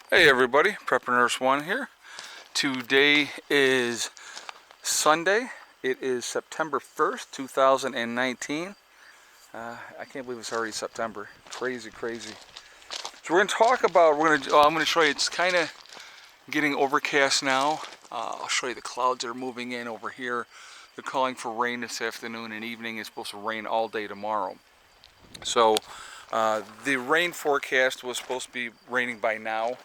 Hey everybody, Prepper Nurse 1 here. Today is Sunday. It is September 1st, 2019. I can't believe it's already September. Crazy, crazy. So we're going to talk about, I'm going to show you, it's kind of getting overcast now. I'll show you the clouds that are moving in over here. They're calling for rain this afternoon and evening. It's supposed to rain all day tomorrow. So the rain forecast was supposed to be raining by now,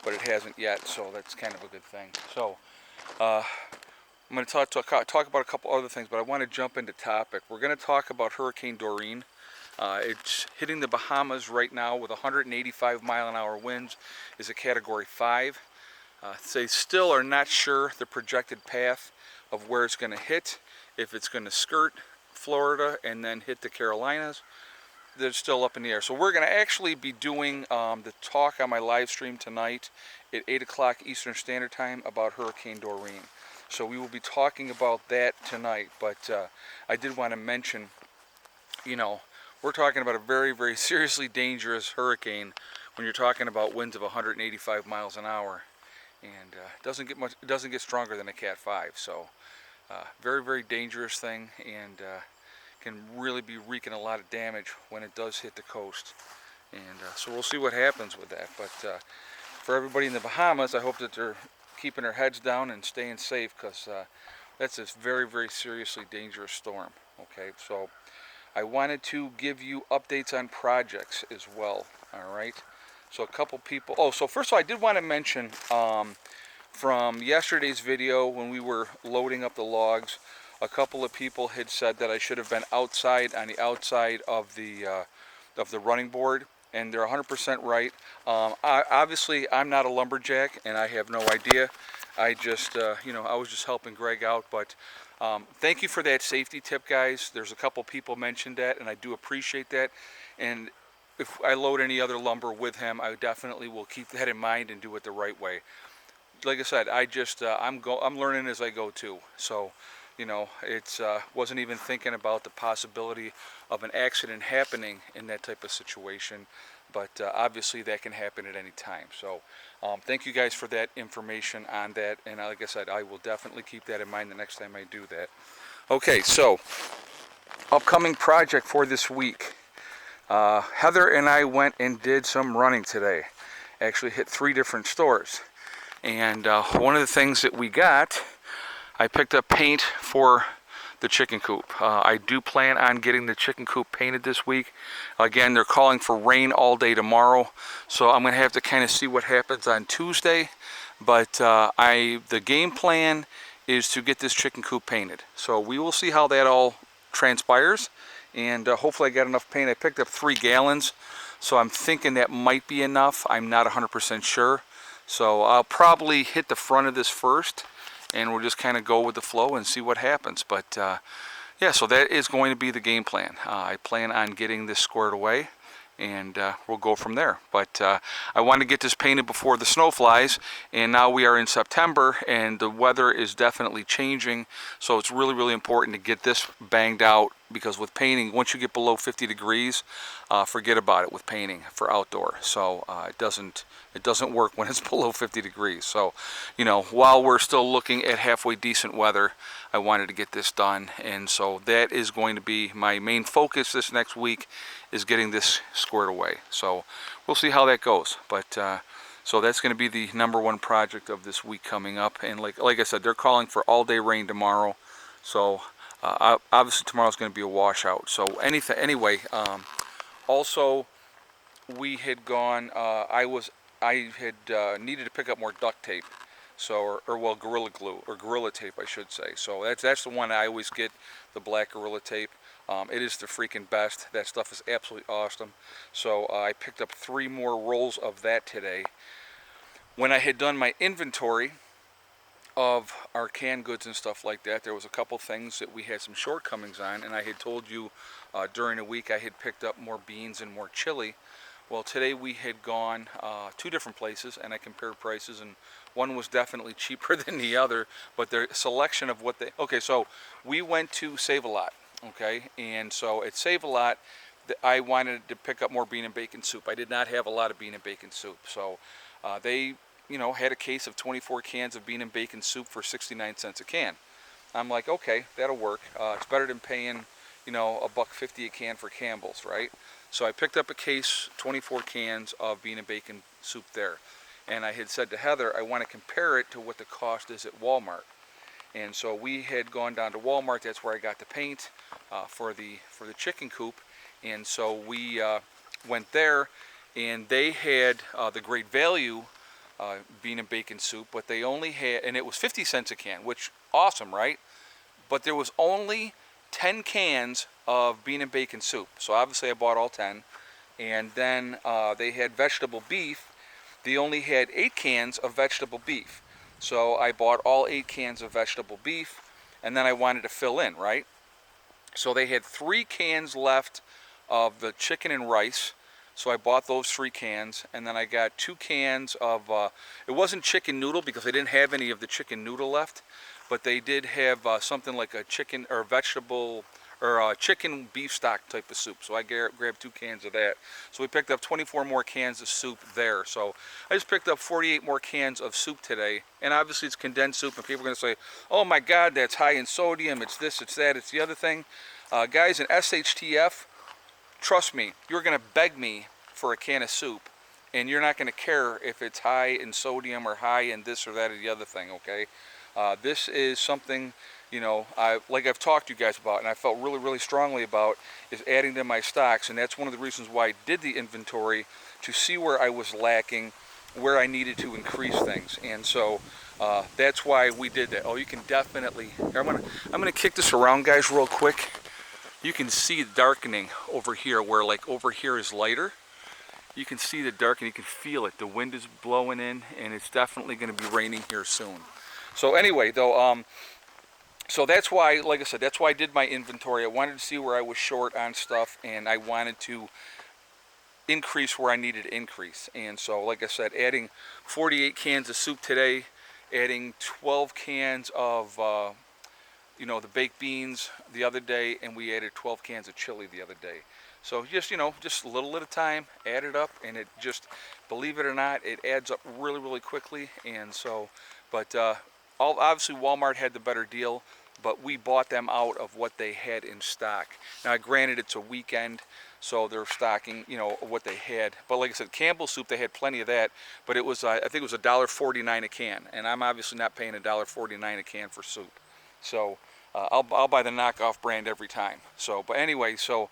but it hasn't yet, so that's kind of a good thing. So I'm going to talk about a couple other things, but I want to jump into topic. We're going to talk about Hurricane Dorian. It's hitting the Bahamas right now with 185-mile-an-hour winds. Is a Category 5. They still are not sure the projected path of where it's going to hit, if it's going to skirt Florida and then hit the Carolinas. They're still up in the air. So we're going to actually be doing the talk on my live stream tonight at 8 o'clock Eastern Standard Time about Hurricane Dorian. So we will be talking about that tonight. But I did want to mention, we're talking about a very, very seriously dangerous hurricane when you're talking about winds of 185 miles an hour. And it doesn't get stronger than a Cat 5. So very, very dangerous thing, and can really be wreaking a lot of damage when it does hit the coast. And so we'll see what happens with that. But for everybody in the Bahamas, I hope that they're keeping their heads down and staying safe, because that's a very, very seriously dangerous storm. Okay, so I wanted to give you updates on projects as well. All right, so a couple people. Oh, so first of all, I did want to mention from yesterday's video when we were loading up the logs, a couple of people had said that I should have been outside, on the outside of the running board, and they're 100% right. Obviously, I'm not a lumberjack, and I have no idea. I just, I was just helping Greg out. But thank you for that safety tip, guys. There's a couple people mentioned that, and I do appreciate that. And if I load any other lumber with him, I definitely will keep that in mind and do it the right way. Like I said, I'm learning as I go too. So, it's wasn't even thinking about the possibility of an accident happening in that type of situation, but obviously that can happen at any time. So thank you guys for that information on that, and like I said, I will definitely keep that in mind the next time I do that. Okay, so upcoming project for this week. Heather and I went and did some running today. Actually hit 3 different stores, and one of the things that we got, I picked up paint for the chicken coop. I do plan on getting the chicken coop painted this week. Again, they're calling for rain all day tomorrow, so I'm going to have to kind of see what happens on Tuesday. But the game plan is to get this chicken coop painted. So we will see how that all transpires, and hopefully I got enough paint. I picked up 3 gallons, so I'm thinking that might be enough. I'm not 100% sure. So I'll probably hit the front of this first, and we'll just kind of go with the flow and see what happens. But yeah, so that is going to be the game plan. I plan on getting this squared away, and we'll go from there. But I want to get this painted before the snow flies, and now we are in September, and the weather is definitely changing, so it's really, really important to get this banged out, because with painting, once you get below 50 degrees, forget about it with painting for outdoor. So it doesn't work when it's below 50 degrees. So, while we're still looking at halfway decent weather, I wanted to get this done, and so that is going to be my main focus this next week, is getting this squared away. So we'll see how that goes. But so that's going to be the #1 project of this week coming up. And like I said, they're calling for all-day rain tomorrow. So obviously tomorrow's going to be a washout. So anyway, also we had gone. I had needed to pick up more duct tape. So, or Gorilla Glue, or Gorilla Tape, I should say. So that's the one I always get, the black Gorilla Tape. It is the freaking best. That stuff is absolutely awesome. So I picked up 3 more rolls of that today. When I had done my inventory of our canned goods and stuff like that, there was a couple things that we had some shortcomings on, and I had told you during the week I had picked up more beans and more chili. Well, today we had gone 2 different places, and I compared prices, and one was definitely cheaper than the other, but their selection of what they... Okay, so we went to Save-A-Lot, okay, and so at Save-A-Lot, I wanted to pick up more bean and bacon soup. I did not have a lot of bean and bacon soup, so They, had a case of 24 cans of bean and bacon soup for 69 cents a can. I'm like, okay, that'll work. It's better than paying, $1.50 a can for Campbell's, right? So I picked up a case, 24 cans of bean and bacon soup there. And I had said to Heather, I want to compare it to what the cost is at Walmart. And so we had gone down to Walmart. That's where I got the paint for the chicken coop. And so we went there, and they had the Great Value bean and bacon soup, but they only had, and it was 50 cents a can, which awesome, right? But there was only 10 cans of bean and bacon soup. So obviously I bought all 10. And then they had vegetable beef. They only had 8 cans of vegetable beef. So I bought all 8 cans of vegetable beef, and then I wanted to fill in, right? So they had 3 cans left of the chicken and rice. So I bought those 3 cans, and then I got 2 cans of, it wasn't chicken noodle because they didn't have any of the chicken noodle left, but they did have something like a chicken or vegetable or chicken beef stock type of soup. So I grabbed 2 cans of that. So we picked up 24 more cans of soup there. So I just picked up 48 more cans of soup today. And obviously it's condensed soup, and people are going to say, oh my God, that's high in sodium, it's this, it's that, it's the other thing. Guys, in SHTF, trust me, you're going to beg me for a can of soup, and you're not going to care if it's high in sodium or high in this or that or the other thing, okay? This is something, like I've talked to you guys about, and I felt really, really strongly about, is adding to my stocks, and that's one of the reasons why I did the inventory, to see where I was lacking, where I needed to increase things, and so that's why we did that. Oh, you can definitely, I'm gonna kick this around, guys, real quick. You can see the darkening over here, where like over here is lighter. You can see the darkening, you can feel it. The wind is blowing in, and it's definitely going to be raining here soon. So anyway, though, so that's why, like I said, that's why I did my inventory. I wanted to see where I was short on stuff, and I wanted to increase where I needed to increase. And so, like I said, adding 48 cans of soup today, adding 12 cans of the baked beans the other day, and we added 12 cans of chili the other day. So just, just a little at a time, add it up, and it just, believe it or not, it adds up really, really quickly. And so, but obviously Walmart had the better deal, but we bought them out of what they had in stock. Now, granted, it's a weekend, so they're stocking, what they had. But like I said, Campbell's soup, they had plenty of that, but it was, I think it was $1.49 a can, and I'm obviously not paying $1.49 a can for soup. So I'll buy the knockoff brand every time. So, but anyway, so,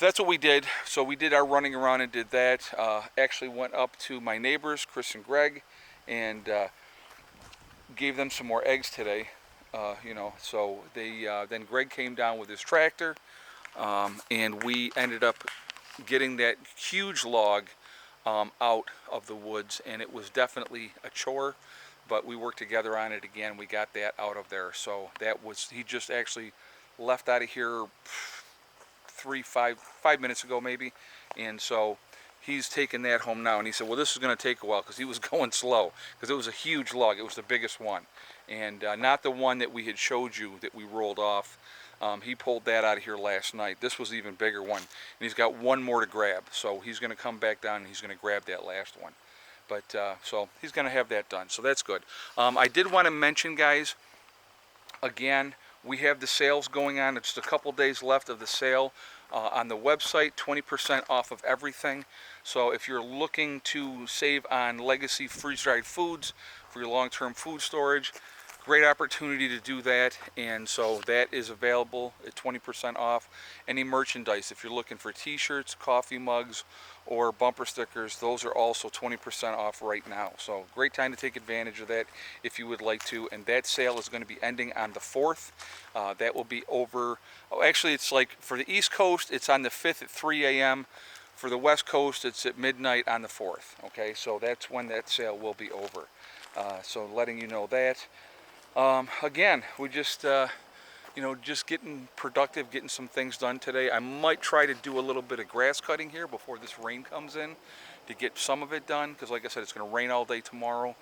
that's what we did. So we did our running around and did that. Actually went up to my neighbors, Chris and Greg, and gave them some more eggs today. So they then Greg came down with his tractor, and we ended up getting that huge log out of the woods, and it was definitely a chore, but we worked together on it again. We got that out of there. So that was, he just actually left out of here 5 minutes ago maybe, and so he's taking that home now. And he said, well, this is going to take a while, because he was going slow, because it was a huge log. It was the biggest one, and not the one that we had showed you that we rolled off. He pulled that out of here last night. This was an even bigger one, and he's got one more to grab. So he's going to come back down, and he's going to grab that last one. But so he's going to have that done, so that's good. I did want to mention, guys, again, we have the sales going on. It's just a couple days left of the sale on the website, 20% off of everything. So if you're looking to save on legacy freeze-dried foods for your long-term food storage, great opportunity to do that. And so that is available at 20% off. Any merchandise, if you're looking for t-shirts, coffee mugs, or bumper stickers, those are also 20% off right now. So great time to take advantage of that if you would like to. And that sale is going to be ending on the 4th. That will be over. Oh, actually, it's like for the East Coast, it's on the 5th at 3 a.m. For the West Coast, it's at midnight on the 4th. Okay, so that's when that sale will be over. So letting you know that. Again, we just, just getting productive, getting some things done today. I might try to do a little bit of grass cutting here before this rain comes in to get some of it done, because like I said, it's going to rain all day tomorrow,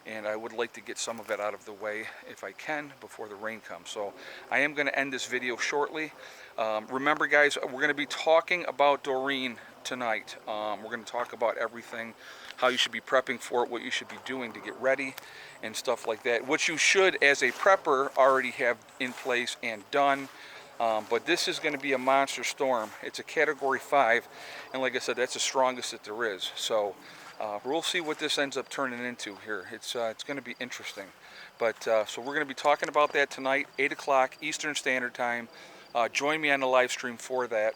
and I would like to get some of it out of the way if I can before the rain comes. So I am going to end this video shortly. Remember, guys, we're going to be talking about Dorian tonight. We're going to talk about everything, how you should be prepping for it, what you should be doing to get ready, and stuff like that, which you should, as a prepper, already have in place and done. But this is going to be a monster storm. It's a Category 5, and like I said, that's the strongest that there is. So we'll see what this ends up turning into here. It's going to be interesting. But so we're going to be talking about that tonight, 8 o'clock Eastern Standard Time. Join me on the live stream for that,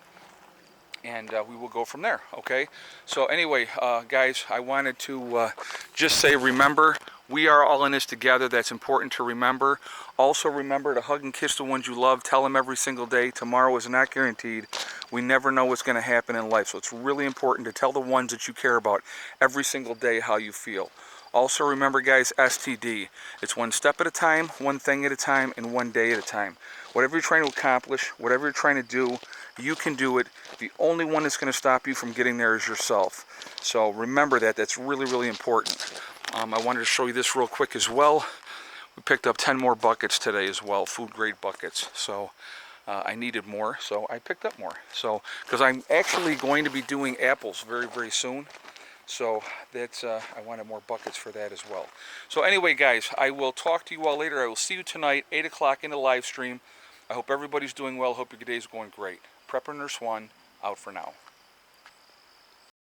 and we will go from there. Okay. So anyway, guys, I wanted to just say, remember, we are all in this together. That's important to remember. Also remember to hug and kiss the ones you love. Tell them every single day. Tomorrow is not guaranteed. We never know what's going to happen in life. So it's really important to tell the ones that you care about every single day how you feel. Also remember, guys, STD. It's one step at a time, one thing at a time, and one day at a time. Whatever you're trying to accomplish, whatever you're trying to do, you can do it. The only one that's going to stop you from getting there is yourself. So remember that. That's really, really important. I wanted to show you this real quick as well. We picked up 10 more buckets today as well, food grade buckets. So I needed more, so I picked up more. So because I'm actually going to be doing apples very, very soon. So that's I wanted more buckets for that as well. So anyway, guys, I will talk to you all later. I will see you tonight, 8 o'clock in the live stream. I hope everybody's doing well. Hope your day is going great. Prepper Nurse 1, out for now.